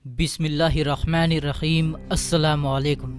बिस्मिल्लाहिर्रहमानिर्रहीम। अस्सलाम वालेकुम।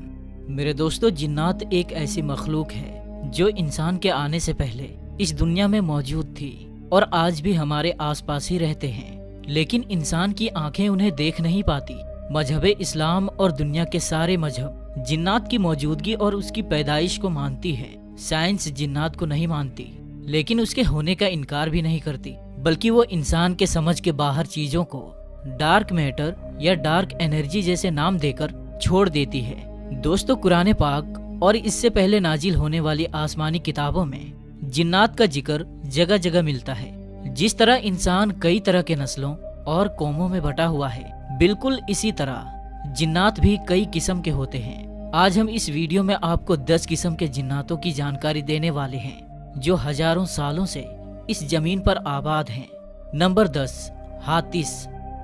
मेरे दोस्तों, जिन्नात एक ऐसी मखलूक है जो इंसान के आने से पहले इस दुनिया में मौजूद थी और आज भी हमारे आसपास ही रहते हैं, लेकिन इंसान की आंखें उन्हें देख नहीं पाती। मजहब इस्लाम और दुनिया के सारे मजहब जिन्नात की मौजूदगी और उसकी पैदाइश को मानती है। साइंस जिन्नात को नहीं मानती, लेकिन उसके होने का इनकार भी नहीं करती, बल्कि वो इंसान के समझ के बाहर चीजों को डार्क मैटर या डार्क एनर्जी जैसे नाम देकर छोड़ देती है। दोस्तों, कुरान पाक और इससे पहले नाजिल होने वाली आसमानी किताबों में जिन्नात का जिक्र जगह जगह मिलता है। जिस तरह इंसान कई तरह के नस्लों और कौमों में बटा हुआ है, बिल्कुल इसी तरह जिन्नात भी कई किस्म के होते हैं। आज हम इस वीडियो में आपको 10 किस्म के जिन्नातों की जानकारी देने वाले हैं जो हजारों सालों से इस जमीन पर आबाद हैं। नंबर 10, हातिस।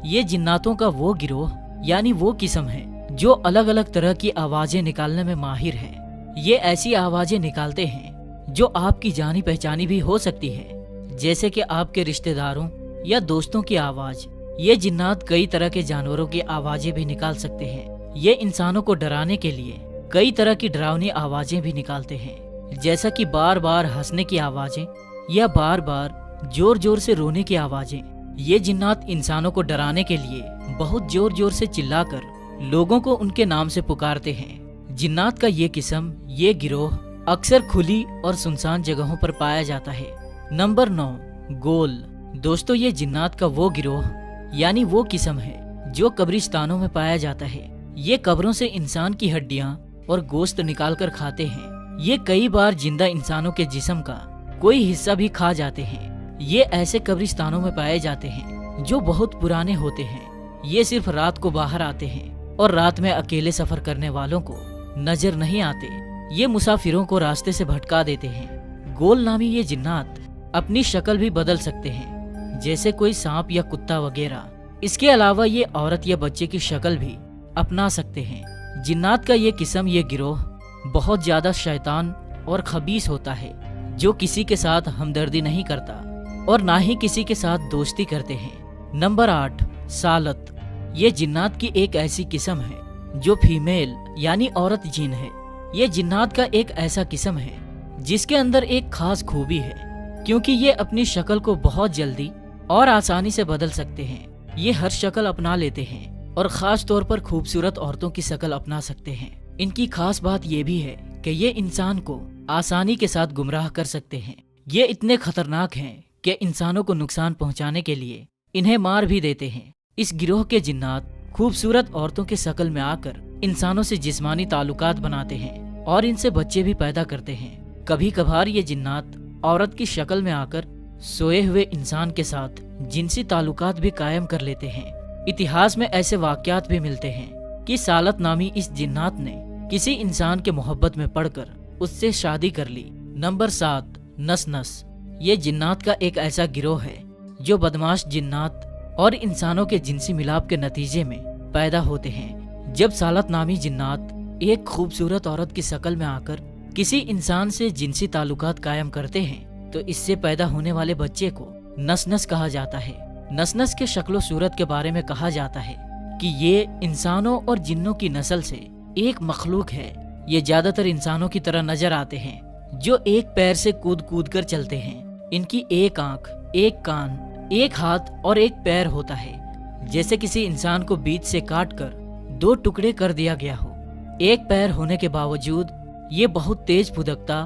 ये जिन्नातों का वो गिरोह यानी वो किस्म है जो अलग अलग तरह की आवाजें निकालने में माहिर है। ये ऐसी आवाजें निकालते हैं जो आपकी जानी पहचानी भी हो सकती है, जैसे कि आपके रिश्तेदारों या दोस्तों की आवाज। ये जिन्नात कई तरह के जानवरों की आवाजें भी निकाल सकते हैं। ये इंसानों को डराने के लिए कई तरह की डरावनी आवाजें भी निकालते हैं, जैसा कि बार बार हंसने की आवाजें या बार बार जोर जोर से रोने की आवाजें। ये जिन्नात इंसानों को डराने के लिए बहुत जोर जोर से चिल्लाकर लोगों को उनके नाम से पुकारते हैं। जिन्नात का ये किस्म, ये गिरोह अक्सर खुली और सुनसान जगहों पर पाया जाता है। नंबर 9, गोल। दोस्तों, ये जिन्नात का वो गिरोह यानी वो किस्म है जो कब्रिस्तानों में पाया जाता है। ये कब्रों से इंसान की हड्डियां और गोश्त निकाल कर खाते हैं। ये कई बार जिंदा इंसानों के जिस्म का कोई हिस्सा भी खा जाते हैं। ये ऐसे कब्रिस्तानों में पाए जाते हैं जो बहुत पुराने होते हैं। ये सिर्फ रात को बाहर आते हैं और रात में अकेले सफर करने वालों को नजर नहीं आते। ये मुसाफिरों को रास्ते से भटका देते हैं। गोल नामी ये जिन्नात अपनी शक्ल भी बदल सकते हैं, जैसे कोई सांप या कुत्ता वगैरह। इसके अलावा ये औरत या बच्चे की शक्ल भी अपना सकते हैं। जिन्नात का ये किस्म, ये गिरोह बहुत ज्यादा शैतान और खबीस होता है, जो किसी के साथ हमदर्दी नहीं करता और ना ही किसी के साथ दोस्ती करते हैं। नंबर 8, सालत। ये जिन्नात की एक ऐसी किस्म है जो फीमेल यानी औरत जिन है। ये जिन्नात का एक ऐसा किस्म है जिसके अंदर एक खास खूबी है, क्योंकि ये अपनी शक्ल को बहुत जल्दी और आसानी से बदल सकते हैं। ये हर शक्ल अपना लेते हैं और खास तौर पर खूबसूरत औरतों की शक्ल अपना सकते हैं। इनकी खास बात ये भी है कि ये इंसान को आसानी के साथ गुमराह कर सकते हैं। ये इतने खतरनाक हैं कि इंसानों को नुकसान पहुंचाने के लिए इन्हें मार भी देते हैं। इस गिरोह के जिन्नात खूबसूरत औरतों के शक्ल में आकर इंसानों से जिस्मानी ताल्लुकात बनाते हैं और इनसे बच्चे भी पैदा करते हैं। कभी कभार ये जिन्नात औरत की शक्ल में आकर सोए हुए इंसान के साथ जिनसी ताल्लुकात भी कायम कर लेते हैं। इतिहास में ऐसे वाकयात भी मिलते हैं कि सालत नामी इस जिन्नात ने किसी इंसान के मोहब्बत में पड़कर उससे शादी कर ली। नंबर 7, नस। ये जिन्नात का एक ऐसा गिरोह है जो बदमाश जिन्नात और इंसानों के जिनसी मिलाप के नतीजे में पैदा होते हैं। जब सालत नामी जिन्नात एक खूबसूरत औरत की शक्ल में आकर किसी इंसान से जिनसी ताल्लुकात कायम करते हैं, तो इससे पैदा होने वाले बच्चे को नस कहा जाता है। नस के शक्लो सूरत के बारे में कहा जाता है कि ये इंसानों और जिन्नों की नस्ल से एक मखलूक है। ये ज्यादातर इंसानों की तरह नजर आते हैं, जो एक पैर से कूद कूद कर चलते हैं। इनकी एक आंख, एक कान, एक हाथ और एक पैर होता है, जैसे किसी इंसान को बीच से काट कर 2 टुकड़े कर दिया गया हो। एक पैर होने के बावजूद ये बहुत तेज फुदकता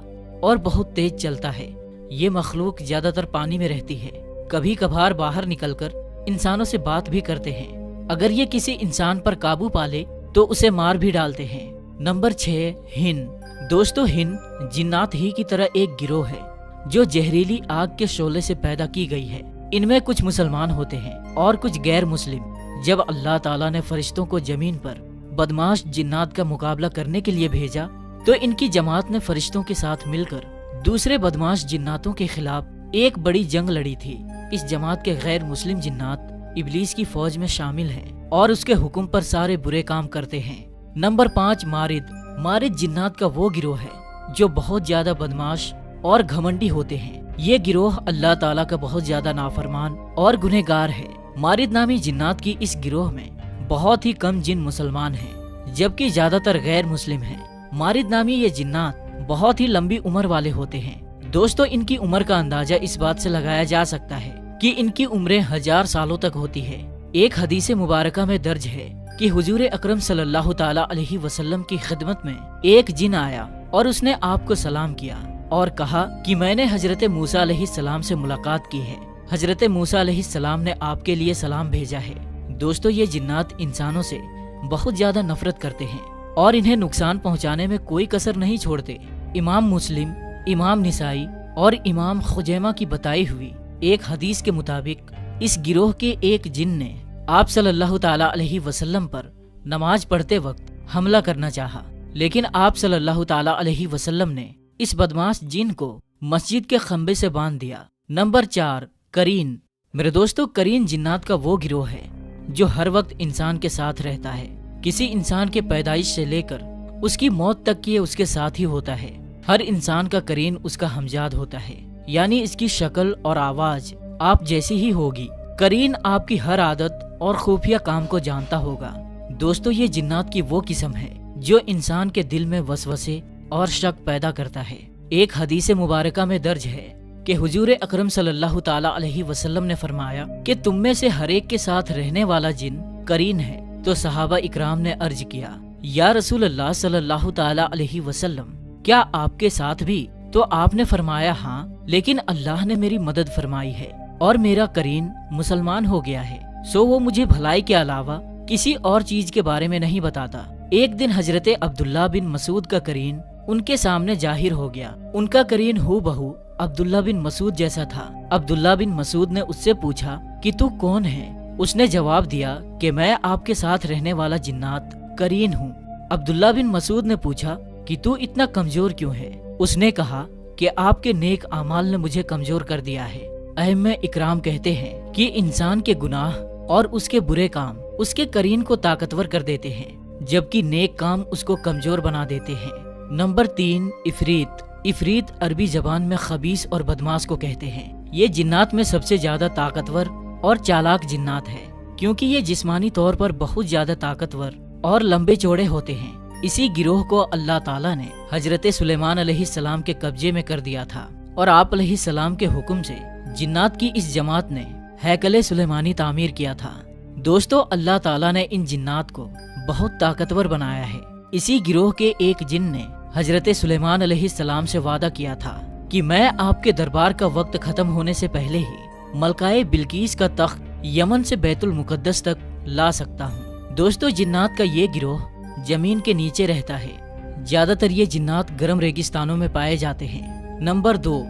और बहुत तेज चलता है। ये मखलूक ज्यादातर पानी में रहती है। कभी कभार बाहर निकलकर इंसानों से बात भी करते हैं। अगर ये किसी इंसान पर काबू पाले तो उसे मार भी डालते हैं। नंबर 6, हिन। दोस्तों, हिन जिन्नात ही की तरह एक गिरोह है जो जहरीली आग के शोले से पैदा की गई है। इनमें कुछ मुसलमान होते हैं और कुछ गैर मुस्लिम। जब अल्लाह ताला ने फरिश्तों को जमीन पर बदमाश जिन्नात का मुकाबला करने के लिए भेजा, तो इनकी जमात ने फरिश्तों के साथ मिलकर दूसरे बदमाश जिन्नातों के खिलाफ एक बड़ी जंग लड़ी थी। इस जमात के गैर मुस्लिम जिन्नात इब्लीस की फौज में शामिल हैं और उसके हुक्म पर सारे बुरे काम करते हैं। नंबर 5, मारिद जिन्नात का वो गिरोह है जो बहुत ज्यादा बदमाश और घमंडी होते हैं। ये गिरोह अल्लाह ताला का बहुत ज्यादा नाफरमान और गुनहगार है। मारिद नामी जिन्नात की इस गिरोह में बहुत ही कम जिन मुसलमान हैं, जबकि ज्यादातर गैर मुस्लिम हैं। मारिद नामी ये जिन्नात बहुत ही लंबी उम्र वाले होते हैं। दोस्तों, इनकी उम्र का अंदाजा इस बात से लगाया जा सकता है कि इनकी उम्रें 1000 सालों तक होती है। एक हदीस मुबारका में दर्ज है कि हुजूर अकरम सल्लल्लाहु ताला अलैहि वसल्लम की खिदमत में एक जिन आया और उसने आपको सलाम किया और कहा कि मैंने हजरत मूसा अलैहिस्सलाम से मुलाकात की है। हजरत मूसा अलैहिस्सलाम ने आपके लिए सलाम भेजा है। दोस्तों, ये जिन्नात इंसानों से बहुत ज्यादा नफरत करते हैं और इन्हें नुकसान पहुंचाने में कोई कसर नहीं छोड़ते। इमाम मुस्लिम, इमाम निसाई और इमाम खुजैमा की बताई हुई एक हदीस के मुताबिक इस गिरोह के एक जिन ने आप सल्लल्लाहु ताला अलैहि वसल्लम पर नमाज पढ़ते वक्त हमला करना चाहा, लेकिन आप सल्लल्लाहु ताला अलैहि वसल्लम ने इस बदमाश जिन को मस्जिद के खंबे से बांध दिया। नंबर 4, करीन। मेरे दोस्तों, करीन जिन्नात का वो गिरोह है जो हर वक्त इंसान के साथ रहता है। किसी इंसान के पैदाइश से लेकर उसकी मौत तक ये उसके साथ ही होता है। हर इंसान का करीन उसका हमजाद होता है, यानी इसकी शक्ल और आवाज आप जैसी ही होगी। करीन आपकी हर आदत और खुफिया काम को जानता होगा। दोस्तों, ये जिन्नात की वो किस्म है जो इंसान के दिल में वसवसे और शक पैदा करता है। एक हदीस मुबारका में दर्ज है कि हुजूर अकरम सल्लल्लाहु ताला अलैहि वसल्लम ने फरमाया कि तुम में से हर एक के साथ रहने वाला जिन करीन है। तो सहाबा इकराम ने अर्ज किया, या रसूल अल्लाह सल्लल्लाहु ताला अलैहि वसल्लम, क्या आपके साथ भी? तो आपने फरमाया, हाँ, लेकिन अल्लाह ने मेरी मदद फरमाई है और मेरा करीन मुसलमान हो गया है, सो वो मुझे भलाई के अलावा किसी और चीज के बारे में नहीं बताता। एक दिन हजरत अब्दुल्ला बिन मसूद का करीन उनके सामने जाहिर हो गया। उनका करीन हूबहू अब्दुल्ला बिन मसूद जैसा था। अब्दुल्ला बिन मसूद ने उससे पूछा कि तू कौन है? उसने जवाब दिया कि मैं आपके साथ रहने वाला जिन्नात करीन हूँ। अब्दुल्ला बिन मसूद ने पूछा कि तू इतना कमजोर क्यों है? उसने कहा कि आपके नेक आमाल ने मुझे कमजोर कर दिया है। अहम्मे इकराम कहते हैं कि इंसान के गुनाह और उसके बुरे काम उसके करीन को ताकतवर कर देते हैं, जबकि नेक काम उसको कमजोर बना देते हैं। नंबर 3, इफरीत। इफरीत अरबी जबान में खबीस और बदमाश को कहते हैं। ये जिन्नात में सबसे ज्यादा ताकतवर और चालाक जिन्नात है, क्योंकि ये जिस्मानी तौर पर बहुत ज्यादा ताकतवर और लंबे चौड़े होते हैं। इसी गिरोह को अल्लाह ताला ने हजरत सुलेमान अलैहिस्सलाम के कब्जे में कर दिया था और आप अलैहिस्सलाम के हुक्म से जिन्नात की इस जमात ने हैकले सुलेमानी तामीर किया था। दोस्तों, अल्लाह ताला ने इन जिन्नात को बहुत ताकतवर बनाया है। इसी गिरोह के एक जिन ने हजरत सुलेमान अलैहिस्सलाम से वादा किया था कि मैं आपके दरबार का वक्त खत्म होने से पहले ही मलकाए बिल्कीस का तख्त यमन से बैतुल मुकद्दस तक ला सकता हूँ। दोस्तों, जिन्नात का ये गिरोह जमीन के नीचे रहता है। ज्यादातर ये जिन्नात गर्म रेगिस्तानों में पाए जाते हैं। नंबर 2,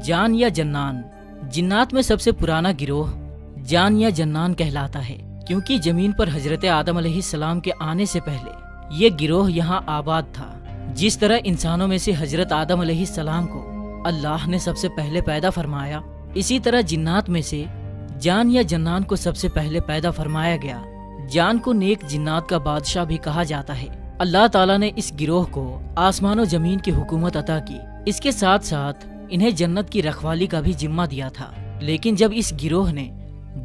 जान या जन्नान। जिन्नात में सबसे पुराना गिरोह जान या जन्नान कहलाता है, क्योंकि जमीन पर हजरत आदम अलैहिस्सलाम के आने से पहले ये गिरोह यहाँ आबाद था। जिस तरह इंसानों में से हजरत आदम अलैहिस्सलाम को अल्लाह ने सबसे पहले पैदा फरमाया, इसी तरह जिन्नात में से जान या जन्नान को सबसे पहले पैदा फरमाया गया। जान को नेक जिन्नात का बादशाह भी कहा जाता है। अल्लाह ताला ने इस गिरोह को आसमान और जमीन की हुकूमत अता की। इसके साथ साथ इन्हें जन्नत की रखवाली का भी जिम्मा दिया था। लेकिन जब इस गिरोह ने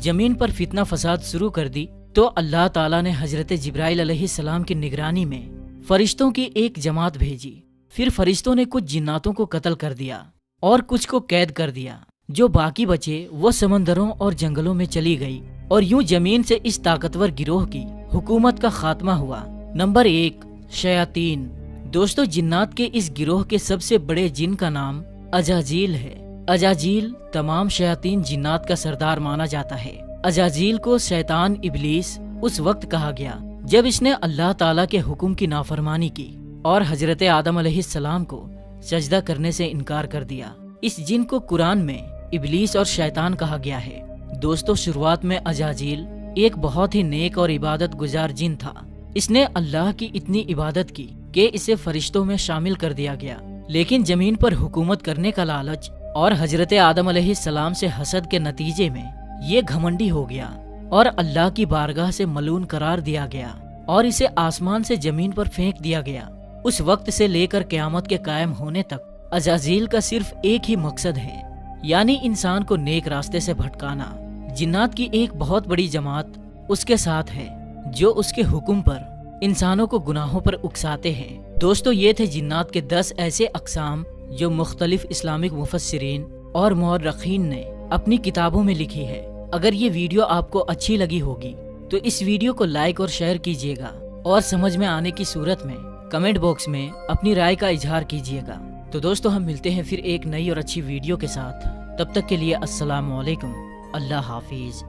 जमीन पर फितना फसाद शुरू कर दी, तो अल्लाह ताला ने हजरत जिब्राइल अलैहिस्सलाम की निगरानी में फरिश्तों की एक जमात भेजी। फिर फरिश्तों ने कुछ जिन्नातों को कत्ल कर दिया और कुछ को कैद कर दिया। जो बाकी बचे वो समंदरों और जंगलों में चली गई और यूं जमीन से इस ताकतवर गिरोह की हुकूमत का खात्मा हुआ। नंबर 1, शयातीन। दोस्तों, जिन्नात के इस गिरोह के सबसे बड़े जिन का नाम अजाजील है। अजाजील तमाम शयातीन जिन्नात का सरदार माना जाता है। अजाजील को शैतान इबलीस उस वक्त कहा गया जब इसने अल्लाह ताला के हुक्म की नाफरमानी की और हजरत आदम अलैहिस्सलाम को सजदा करने से इनकार कर दिया। इस जिन को कुरान में इबलीस और शैतान कहा गया है। दोस्तों, शुरुआत में अजाजील एक बहुत ही नेक और इबादत गुजार जिन था। इसने अल्लाह की इतनी इबादत की कि इसे फरिश्तों में शामिल कर दिया गया। लेकिन जमीन पर हुकूमत करने का लालच और हजरत आदम अलैहिस्सलाम से हसद के नतीजे में ये घमंडी हो गया और अल्लाह की बारगाह से मलून करार दिया गया और इसे आसमान से जमीन पर फेंक दिया गया। उस वक्त से लेकर क़यामत के कायम होने तक अजाजील का सिर्फ एक ही मकसद है, यानी इंसान को नेक रास्ते से भटकाना। जिन्नात की एक बहुत बड़ी जमात उसके साथ है जो उसके हुक्म पर इंसानों को गुनाहों पर उकसाते हैं। दोस्तों, ये थे जिन्नात के 10 ऐसे अक़साम जो मुख्तलिफ इस्लामिक मुफस्सिरीन और मुअर्रिखीन ने अपनी किताबों में लिखी है। अगर ये वीडियो आपको अच्छी लगी होगी तो इस वीडियो को लाइक और शेयर कीजिएगा और समझ में आने की सूरत में कमेंट बॉक्स में अपनी राय का इजहार कीजिएगा। तो दोस्तों, हम मिलते हैं फिर एक नई और अच्छी वीडियो के साथ। तब तक के लिए अस्सलाम वालेकुम, अल्लाह हाफिज।